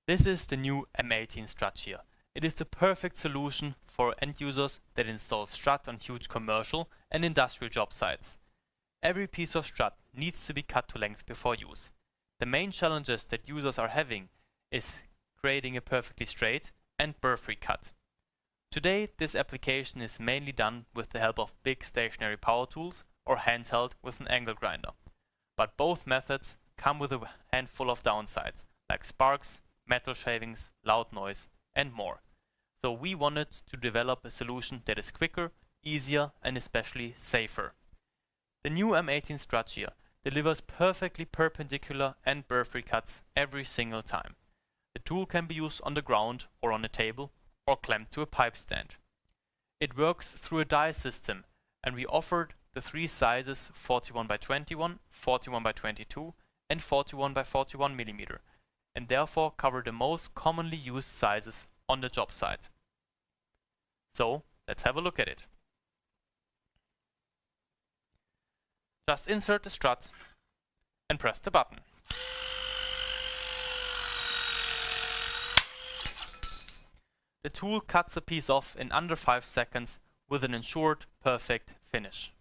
This is the new M18 Strut Shear. It is the perfect solution for end users that install strut on huge commercial and industrial job sites. Every piece of strut needs to be cut to length before use. The main challenges that users are having is creating a perfectly straight and burr-free cut. Today, this application is mainly done with the help of big stationary power tools or handheld with an angle grinder. But both methods come with a handful of downsides, like sparks, metal shavings, loud noise, and more. So we wanted to develop a solution that is quicker, easier, and especially safer. The new M18 Strut Shear delivers perfectly perpendicular and burr-free cuts every single time. The tool can be used on the ground or on a table or clamped to a pipe stand. It works through a die system, and we offered the three sizes 41x21, 41x22, and 41x41 mm, and therefore cover the most commonly used sizes on the job site. So let's have a look at it. Just insert the strut and press the button. The tool cuts a piece off in under 5 seconds with an ensured perfect finish.